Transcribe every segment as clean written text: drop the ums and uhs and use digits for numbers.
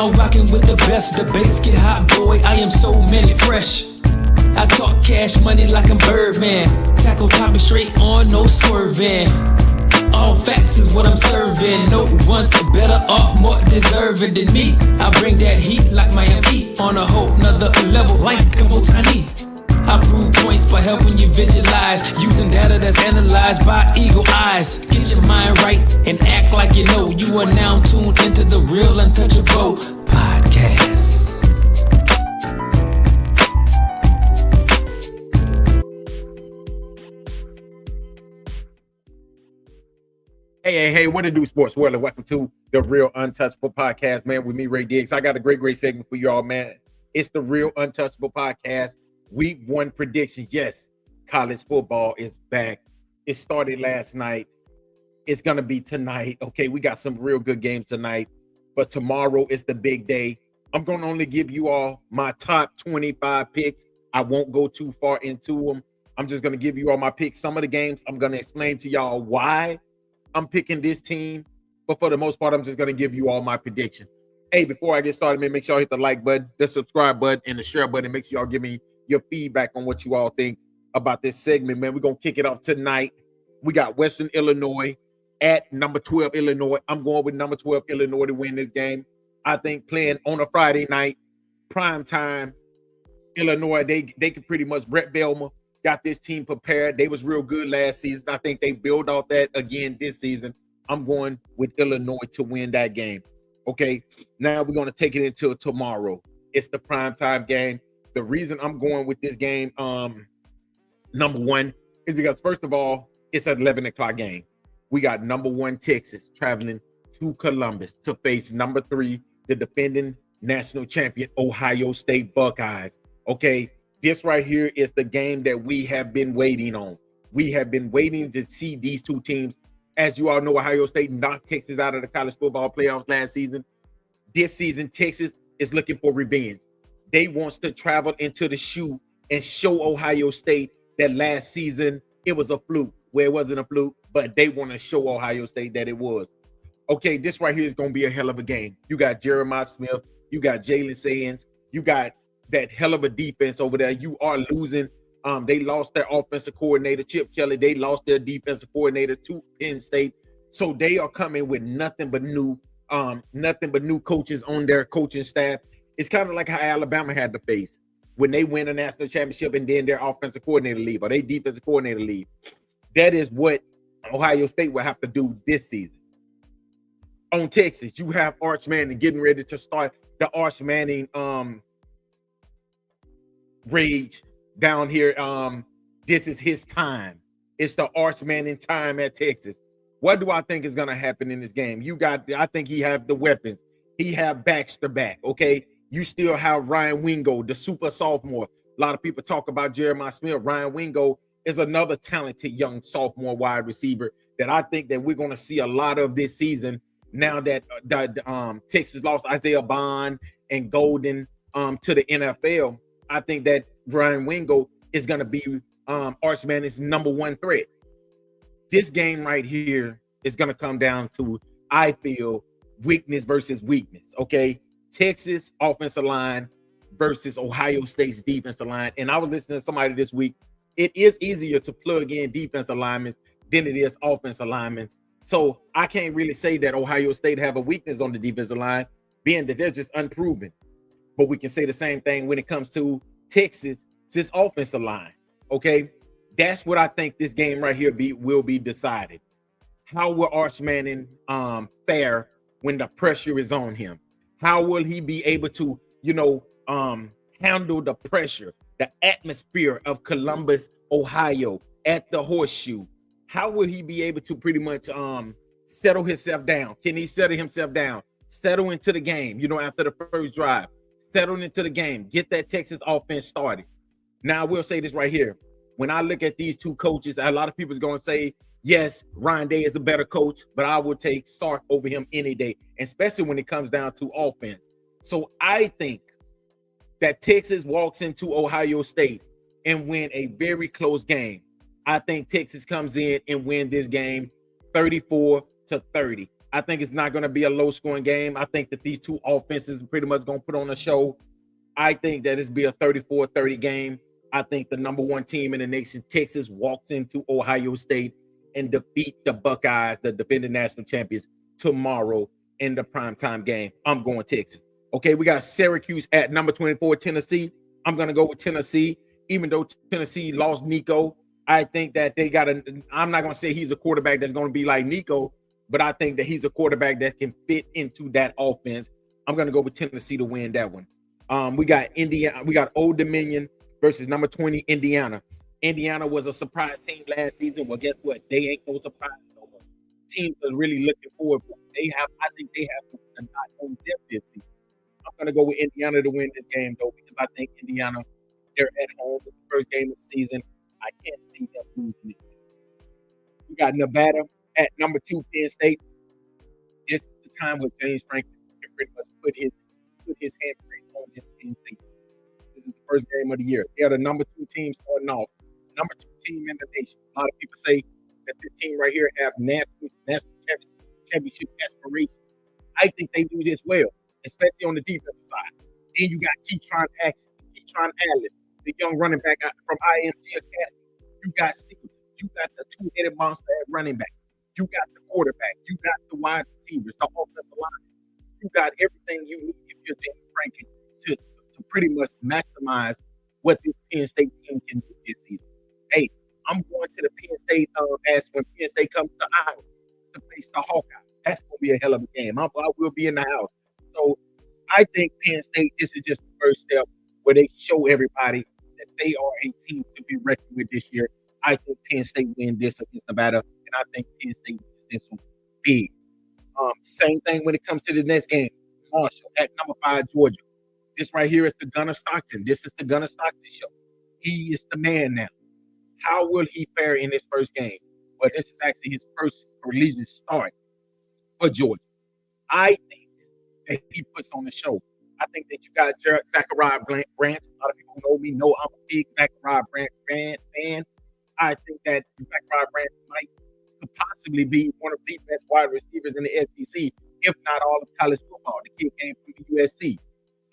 now rocking with the best. Debates get hot, boy, I am so many fresh. I talk cash money like I'm Birdman. Tackle topic straight on, no swerving. All facts is what I'm serving. No one's better or more deserving than me. I bring that heat like Miami on a whole nother level like I'm Otani. I prove points by helping you visualize, using data that's analyzed by eagle eyes. Get your mind right and act like you know. You are now tuned into the Real Untouchable podcast. Hey, what it do, sports world, and welcome to the Real Untouchable podcast, man, with me, Ray Diggs. I got a great segment for y'all, man. It's the Real Untouchable podcast. Week 1 prediction. Yes, college football is back. It started last night. It's going to be tonight. Okay, we got some real good games tonight, but tomorrow is the big day. I'm going to only give you all my top 25 picks. I won't go too far into them. I'm just going to give you all my picks. Some of the games, I'm going to explain to y'all why I'm picking this team, but for the most part, I'm just going to give you all my prediction. Hey, before I get started, man, make sure y'all hit the like button, the subscribe button, and the share button. Make sure y'all give me your feedback on what you all think about this segment, man. We're going to kick it off tonight. We got Western Illinois at number 12 Illinois. I'm going with number 12 Illinois to win this game. I think playing on a Friday night, prime time, Illinois, they can pretty much, Brett Belmer got this team prepared. They was real good last season. I think they build off that again this season. I'm going with Illinois to win that game. Okay, now we're going to take it into tomorrow. It's the primetime game. The reason I'm going with this game, number 1, is because, first of all, it's an 11 o'clock game. We got number 1 Texas traveling to Columbus to face number 3, the defending national champion Ohio State Buckeyes. Okay, this right here is the game that we have been waiting on. We have been waiting to see these two teams. As you all know, Ohio State knocked Texas out of the college football playoffs last season. This season, Texas is looking for revenge. They wants to travel into the shoe and show Ohio State that last season it was a fluke. Well, it wasn't a fluke, but they want to show Ohio State that it was. Okay, this right here is going to be a hell of a game. You got Jeremiah Smith. You got Jalen Sands. You got that hell of a defense over there. You are losing. They lost their offensive coordinator, Chip Kelly. They lost their defensive coordinator to Penn State. So they are coming with nothing but new coaches on their coaching staff. It's kind of like how Alabama had to face when they win a national championship and then their offensive coordinator leave or their defensive coordinator leave. That is what Ohio State will have to do this season. On Texas, you have Arch Manning getting ready to start the Arch Manning rage down here. This is his time. It's the Arch Manning time at Texas. What do I think is going to happen in this game? I think he have the weapons. He have Baxter back, okay? You still have Ryan Wingo, the super sophomore. A lot of people talk about Jeremiah Smith. Ryan Wingo is another talented young sophomore wide receiver that I think that we're going to see a lot of this season now that Texas lost Isaiah Bond and Golden to the NFL. I think that Ryan Wingo is going to be Arch Manning's number 1 threat. This game right here is going to come down to, I feel, weakness versus weakness, okay? Texas offensive line versus Ohio State's defensive line. And I was listening to somebody this week. It is easier to plug in defensive linemen than it is offensive linemen. So I can't really say that Ohio State have a weakness on the defensive line, being that they're just unproven. But we can say the same thing when it comes to Texas, this offensive line, okay? That's what I think this game right here will be decided. How will Arch Manning fare when the pressure is on him? How will he be able to, handle the pressure, the atmosphere of Columbus, Ohio at the Horseshoe? How will he be able to pretty much settle himself down? Can he settle himself down? Settle into the game, after the first drive. Settle into the game. Get that Texas offense started. Now, I will say this right here. When I look at these two coaches, a lot of people is going to say, yes, Ryan Day is a better coach, but I would take Sark over him any day, especially when it comes down to offense. So I think that Texas walks into Ohio State and win a very close game. I think Texas comes in and win this game 34-30. I think it's not going to be a low-scoring game. I think that these two offenses are pretty much going to put on a show. I think that it's be a 34-30 game. I think the number one team in the nation, Texas, walks into Ohio State and defeat the Buckeyes, the defending national champions, tomorrow in the primetime game. I'm going Texas. Okay, we got Syracuse at number 24, Tennessee. I'm going to go with Tennessee, even though Tennessee lost Nico. I think that they got I'm not going to say he's a quarterback that's going to be like Nico, but I think that he's a quarterback that can fit into that offense. I'm going to go with Tennessee to win that one. We got Indiana. We got Old Dominion versus number 20, Indiana. Indiana was a surprise team last season. Well, guess what? They ain't no surprise no more. Teams are really looking forward. I think they have a not on depth this season. I'm going to go with Indiana to win this game, though, because I think Indiana, they're at home. It's the first game of the season. I can't see them losing this game. We got Nevada at number 2, Penn State. This is the time where James Franklin can pretty much put his handprint on this Penn State. This is the first game of the year. They are the number 2 team starting off. Number 2 team in the nation. A lot of people say that this team right here have national championship aspirations. I think they do this well, especially on the defensive side. Then you got Keytron Allen, the young running back from IMG Academy. You got Singleton. You got the two-headed monster at running back. You got the quarterback. You got the wide receivers, the offensive line. You got everything you need if you're James Franklin to pretty much maximize what this Penn State team can do this season. Hey, I'm going to the Penn State as when Penn State comes to Iowa to face the Hawkeyes. That's going to be a hell of a game. I will be in the house. So I think Penn State, this is just the first step where they show everybody that they are a team to be reckoned with this year. I think Penn State win this against Nevada, and I think Penn State wins this one big. Same thing when it comes to the next game. Marshall at number 5, Georgia. This right here is the Gunnar Stockton. This is the Gunnar Stockton show. He is the man now. How will he fare in his first game? Well, this is actually his first collegiate start for Georgia. I think that he puts on the show. I think that you got Zachariah Branch. A lot of people who know me know I'm a big Zachariah Branch fan. I think that Zachariah Branch could possibly be one of the best wide receivers in the SEC, if not all of college football. The kid came from the USC.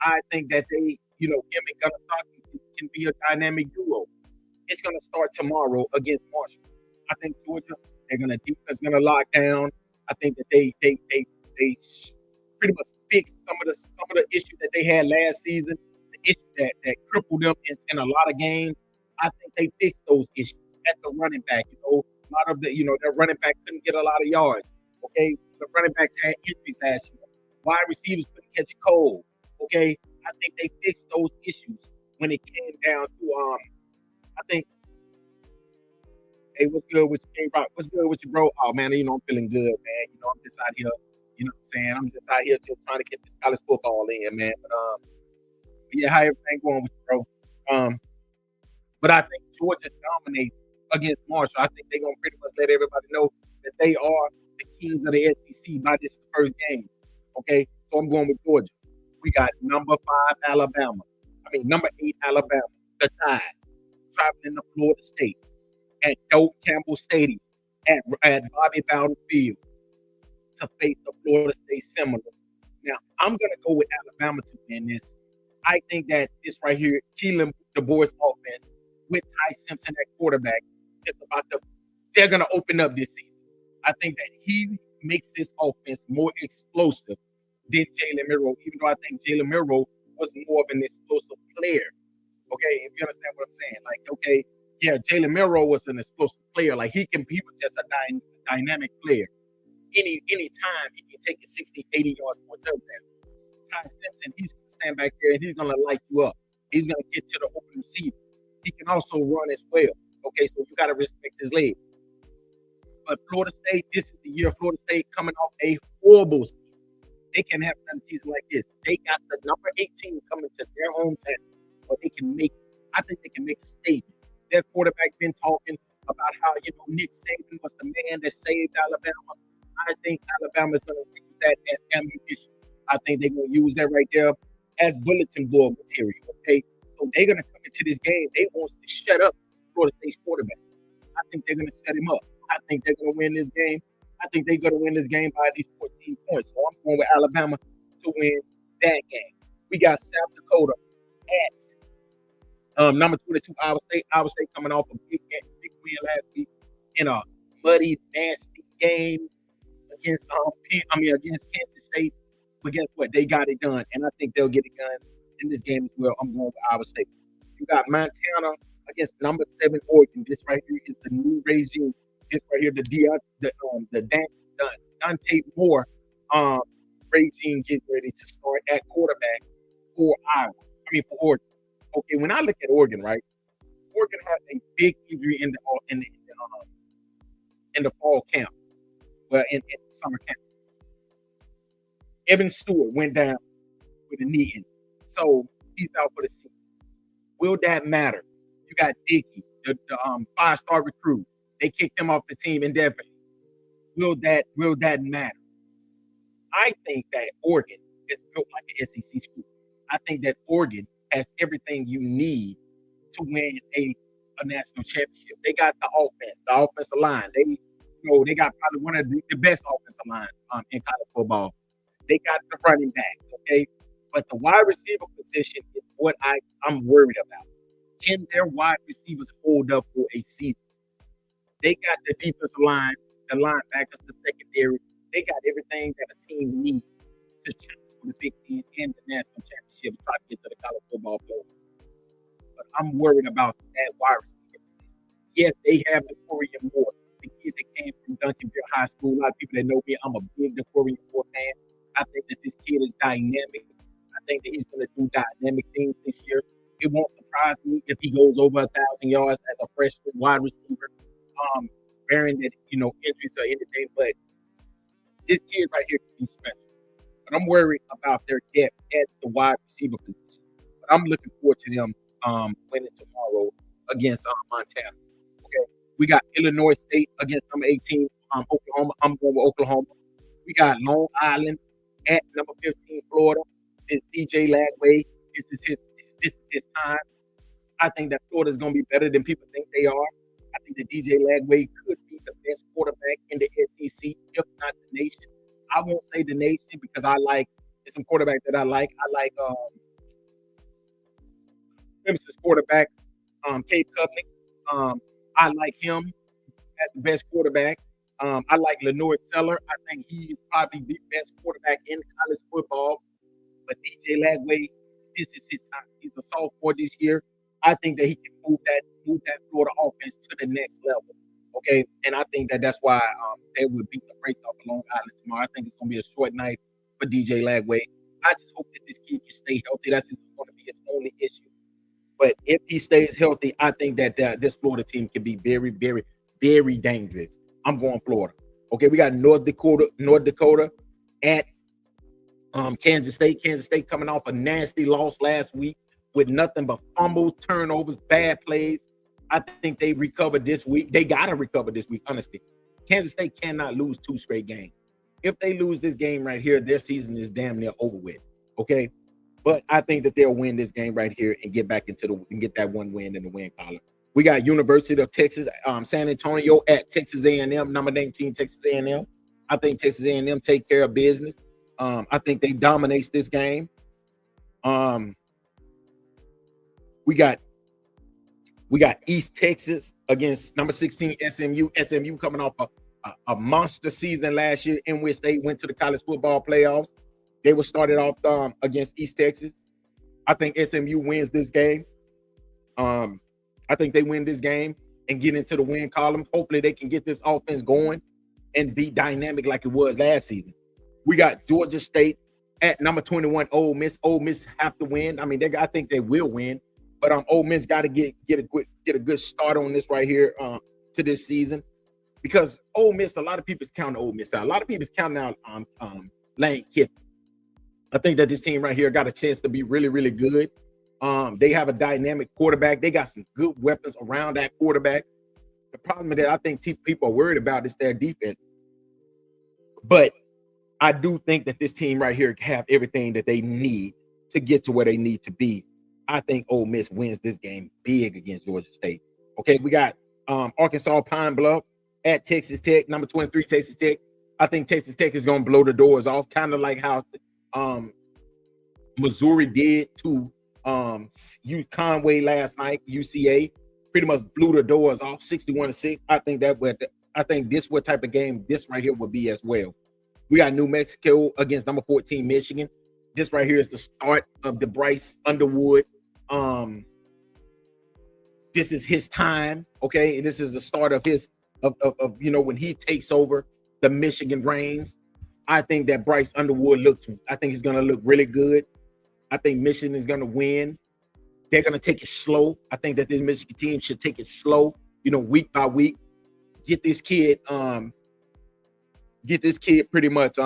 I think that him and Gunnar Stockton can be a dynamic duo. It's going to start tomorrow against Marshall. I think Georgia, defense going to lock down. I think that they pretty much fix some of the issues that they had last season, the issues that crippled them in a lot of games. I think they fixed those issues at the running back. A lot of their running back couldn't get a lot of yards. Okay, the running backs had injuries last year. Wide receivers couldn't catch a cold. Okay, I think they fixed those issues when it came down to I think. Hey, what's good with you, K-Rock? What's good with you, bro? Oh man, I'm feeling good, man. I'm just out here. You know what I'm saying? I'm just out here just trying to get this college football in, man. But yeah, how everything going with you, bro? But I think Georgia dominates against Marshall. I think they're gonna pretty much let everybody know that they are the kings of the SEC by this first game. Okay, so I'm going with Georgia. We got number 8 Alabama, the Tide, traveling to Florida State at Doak Campbell Stadium at Bobby Bowden Field to face the Florida State Seminoles. Now, I'm going to go with Alabama to win this. I think that this right here, Keelan DeBoer's offense with Ty Simpson at quarterback, they're going to open up this season. I think that he makes this offense more explosive than Jalen Milroe, even though I think Jalen Milroe was more of an explosive player. Okay, if you understand what I'm saying. Jalen Milroe was an explosive player. He was just a dynamic player. Any time he can take it 60, 80 yards for a touchdown. Ty Simpson, he's going to stand back there and he's going to light you up. He's going to get to the open receiver. He can also run as well. Okay, so you got to respect his leg. But Florida State, this is the year Florida State coming off a horrible season. They can have another season like this. They got the number 18 coming to their hometown, but I think they can make a statement. Their quarterback been talking about how Nick Saban was the man that saved Alabama. I think Alabama is going to use that as ammunition. I think they're going to use that right there as bulletin board material. Okay, so they're going to come into this game. They want to shut up Florida State's quarterback. I think they're going to shut him up. I think they're going to win this game. I think they're going to win this game by at least 14 points. So I'm going with Alabama to win that game. We got South Dakota at number 22, Iowa State. Iowa State coming off a big win last week in a muddy, nasty game against Kansas State. But guess what? They got it done, and I think they'll get it done in this game as well. I'm going with Iowa State. You got Montana against number 7 Oregon. This right here is the new regime. This right here, the Dante Moore regime gets ready to start at quarterback for for Oregon. Okay, when I look at Oregon, right, Oregon had a big injury in the fall camp, well, in the summer camp. Evan Stewart went down with a knee injury, so he's out for the season. Will that matter? You got Dickey, the 5-star recruit. They kicked him off the team indefinitely. Will that matter? I think that Oregon is built like an SEC school. I think that Oregon has everything you need to win a national championship. They got the offensive line. They got probably one of the best offensive line in college football. They got the running backs, okay? But the wide receiver position is what I'm worried about. Can their wide receivers hold up for a season? They got the defensive line, the linebackers, the secondary. They got everything that a team needs to challenge for the Big Ten and the national championship to try to get to the college football playoff. But I'm worried about that wide receiver position. Yes, they have Decorian Moore, the kid that came from Duncanville High School. A lot of people that know me, I'm a big Decorian Moore fan. I think that this kid is dynamic. I think that he's going to do dynamic things this year. It won't surprise me if he goes over 1,000 yards as a freshman wide receiver, bearing that injuries or anything. But this kid right here can be special. But I'm worried about their depth at the wide receiver position. But I'm looking forward to them winning tomorrow against Montana. Okay, we got Illinois State against number 18, Oklahoma. I'm going with Oklahoma. We got Long Island at number 15, Florida. It's DJ Lagway. This is his time. I think that Florida is going to be better than people think they are. I think that DJ Lagway could be the best quarterback in the SEC, if not the nation. I won't say the nation because there's some quarterbacks that I like. I like Clemson's quarterback, Cade Klubnik. I like him as the best quarterback. I like Lenore Seller. I think he is probably the best quarterback in college football. But DJ Lagway, this is his time. He's a sophomore this year. I think that he can move that Florida offense to the next level. Okay, and I think that that's why they will beat the brakes off of Long Island tomorrow. I think it's going to be a short night for DJ Lagway. I just hope that this kid can stay healthy. That's going to be his only issue. But if he stays healthy, I think that this Florida team can be very, very, very dangerous. I'm going Florida. Okay, we got North Dakota at Kansas State. Kansas State coming off a nasty loss last week with nothing but fumbles, turnovers, bad plays. I think they recovered this week. They got to recover this week, honestly. Kansas State cannot lose 2 straight games. If they lose this game right here, their season is damn near over with. Okay, but I think that they'll win this game right here and get back and get that one win in the win column. We got University of Texas, San Antonio at Texas A&M, number 19, Texas A&M. I think Texas A&M take care of business. I think they dominate this game. We got East Texas against number 16 SMU. SMU coming off a monster season last year in which they went to the college football playoffs. They were started off against East Texas. I think SMU wins this game. I think they win this game and get into the win column. Hopefully they can get this offense going and be dynamic like it was last season. We got Georgia State at number 21, Ole Miss. Ole Miss have to win. I mean, I think they will win, but Ole Miss got to get a good start on this right here to this season, because Ole Miss, a lot of people's counting Ole Miss out. A lot of people's counting out Lane Kiffin. I think that this team right here got a chance to be really, really good. They have a dynamic quarterback. They got some good weapons around that quarterback. The problem that I think people are worried about is their defense. But I do think that this team right here have everything that they need to get to where they need to be. I think Ole Miss wins this game big against Georgia State. Okay, we got Arkansas Pine Bluff at Texas Tech, number 23, Texas Tech. I think Texas Tech is going to blow the doors off, kind of like how um, Missouri did to Conway last night. UCA pretty much blew the doors off, 61-6. I think this what type of game this right here would be as well. We got New Mexico against number 14 Michigan. This right here is the start of the Bryce Underwood. This is his time, okay? This is the start of his of when he takes over the Michigan reins. I think that Bryce Underwood I think he's gonna look really good. I think Michigan is gonna win. They're gonna take it slow. I think that this Michigan team should take it slow, week by week. Get this kid pretty much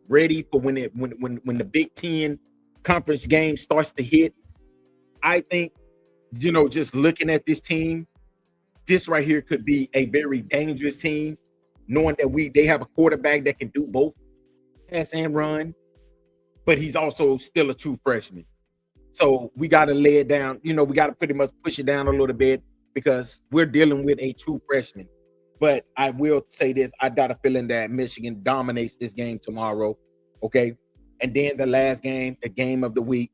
ready for when the Big Ten conference game starts to hit. I think, just looking at this team, this right here could be a very dangerous team, knowing that they have a quarterback that can do both pass and run, but he's also still a true freshman. So we got to lay it down. We got to pretty much push it down a little bit because we're dealing with a true freshman. But I will say this, I got a feeling that Michigan dominates this game tomorrow, okay? And then the last game, the game of the week.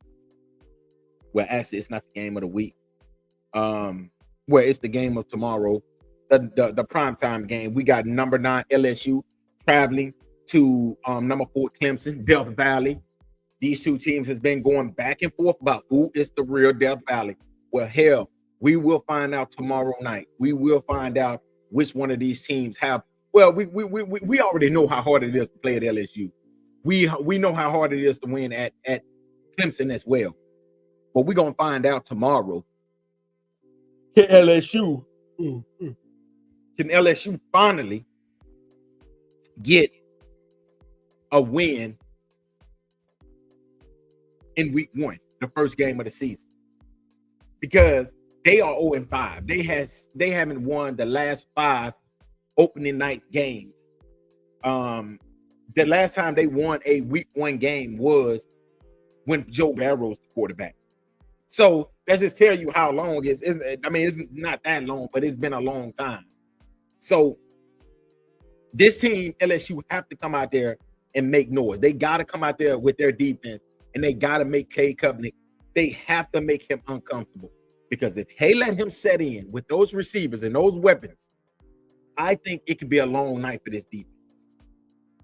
Well, actually, it's not the game of the week. It's the game of tomorrow, the primetime game. We got number 9 LSU traveling to number 4 Clemson, Death Valley. These two teams has been going back and forth about who is the real Death Valley. Well, hell, we will find out tomorrow night. We will find out which one of these teams have. Well, we already know how hard it is to play at LSU. We know how hard it is to win at Clemson as well. But we're gonna find out tomorrow. Can LSU finally get a win in week 1, the first game of the season? Because they are 0-5. They haven't won the last 5 opening night games. The last time they won a week 1 game was when Joe Barrow's the quarterback. So that just tell you how long it's not that long, but it's been a long time. So this team, LSU, have to come out there and make noise. They got to come out there with their defense, and they got to make Cade Klubnik. They have to make him uncomfortable, because if they let him set in with those receivers and those weapons, I think it could be a long night for this defense.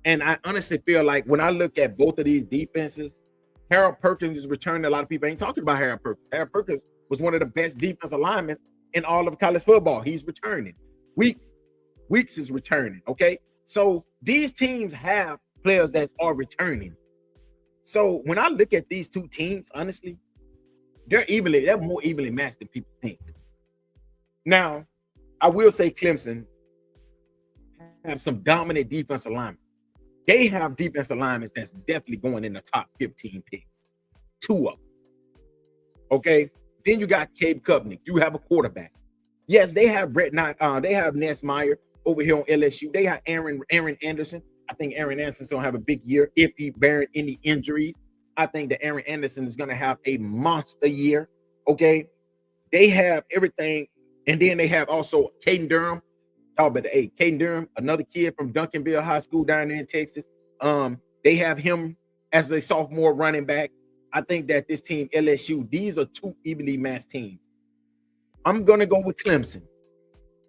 And I honestly feel like when I look at both of these defenses, Harold Perkins is returning. A lot of people ain't talking about Harold Perkins. Harold Perkins was one of the best defensive linemen in all of college football. He's returning. Weeks is returning, okay? So these teams have players that are returning. So when I look at these two teams, honestly, they're more evenly matched than people think. Now, I will say Clemson have some dominant defensive linemen. They have defensive linemen that's definitely going in the top 15 picks. 2 of them. Okay. Then you got Cade Klubnik. You have a quarterback. Yes, they have they have Ness Meyer over here on LSU. They have Aaron Anderson. I think Aaron Anderson's gonna have a big year if he bearing any injuries. I think that Aaron Anderson is gonna have a monster year. Okay. They have everything. And then they have also Caden Durham. Caden Durham, another kid from Duncanville High School down there in Texas. They have him as a sophomore running back. I think that this team, LSU, these are 2 evenly matched teams. I'm going to go with Clemson.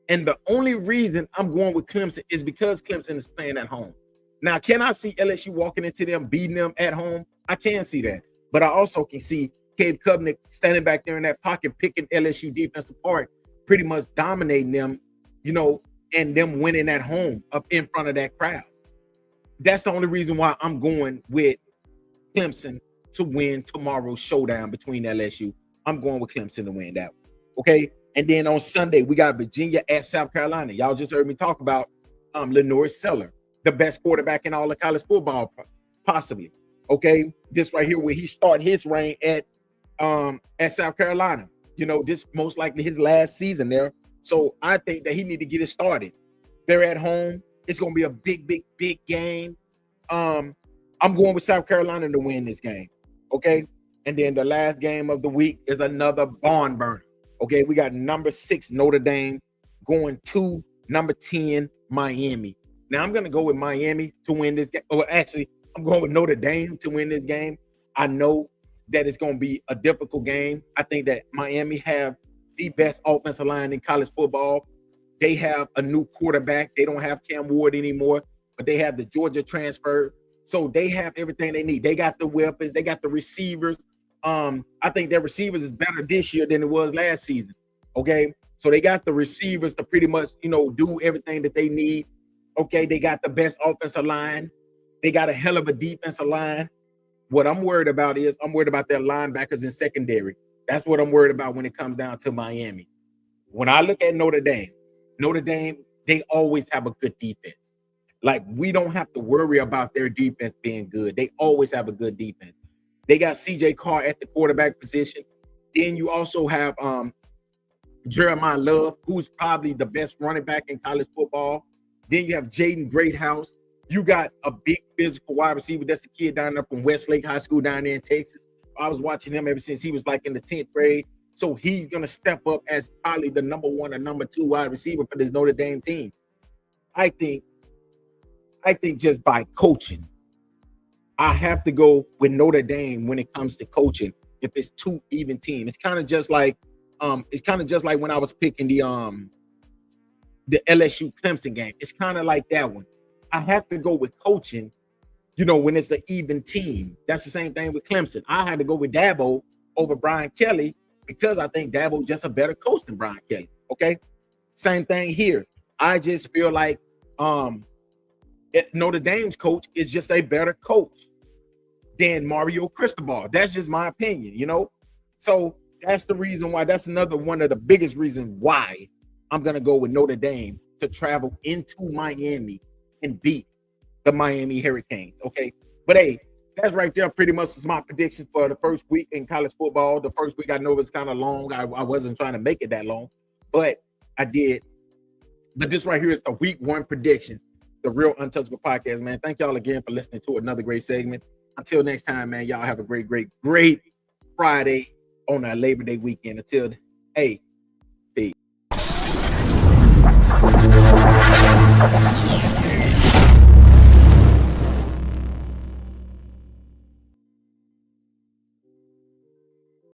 And the only reason I'm going with Clemson is because Clemson is playing at home. Now, can I see LSU walking into them, beating them at home? I can see that. But I also can see Cade Klubnik standing back there in that pocket, picking LSU defense apart, pretty much dominating them, and them winning at home up in front of that crowd. That's the only reason why I'm going with Clemson to win tomorrow's showdown between LSU. I'm going with Clemson to win that one. Okay. And then on Sunday, we got Virginia at South Carolina. Y'all just heard me talk about Lenore Seller, the best quarterback in all of college football, possibly. Okay. This right here, where he started his reign at South Carolina. This most likely his last season there. So I think that he need to get it started. They're at home. It's going to be a big game. I'm going with South Carolina to win this game. Okay. And then the last game of the week is another barn burner. Okay. We got number 6 Notre Dame going to number 10 Miami. Now I'm going to go with Miami to win this game. Or actually, I'm going with Notre Dame to win this game. I know that it's going to be a difficult game. I think that Miami have the best offensive line in college football. They have a new quarterback. They don't have Cam Ward anymore, but they have the Georgia transfer. So they have everything they need. They got the weapons. They got the receivers. I think their receivers is better this year than it was last season. Okay. So they got the receivers to pretty much, do everything that they need. Okay. They got the best offensive line. They got a hell of a defensive line. What I'm worried about is I'm worried about their linebackers in secondary. That's what I'm worried about when it comes down to Miami. When I look at Notre Dame, they always have a good defense. Like, we don't have to worry about their defense being good. They always have a good defense. They got CJ Carr at the quarterback position. Then you also have Jeremiah Love, who's probably the best running back in college football. Then you have Jaden Greathouse. You got a big physical wide receiver. That's the kid down there from Westlake High School down there in Texas. I was watching him ever since he was like in the 10th grade. So he's going to step up as probably the number 1 or number 2 wide receiver for this Notre Dame team. I think just by coaching, I have to go with Notre Dame when it comes to coaching. If it's 2 even teams, it's kind of just like when I was picking the LSU Clemson game. It's kind of like that one. I have to go with coaching, when it's an even team. That's the same thing with Clemson. I had to go with Dabo over Brian Kelly because I think Dabo just a better coach than Brian Kelly. Okay. Same thing here. I just feel like Notre Dame's coach is just a better coach than Mario Cristobal. That's just my opinion, So that's the reason why. That's another one of the biggest reasons why I'm going to go with Notre Dame to travel into Miami and beat the Miami Hurricanes. Okay. But hey, that's right there pretty much is my prediction for the first week in college football. The first week, I know it's kind of long. I wasn't trying to make it that long, but I did. But this right here is the week 1 predictions, the Real Untouchable podcast, man. Thank y'all again for listening to another great segment. Until next time, man, y'all have a great Friday on our Labor Day weekend. Hey,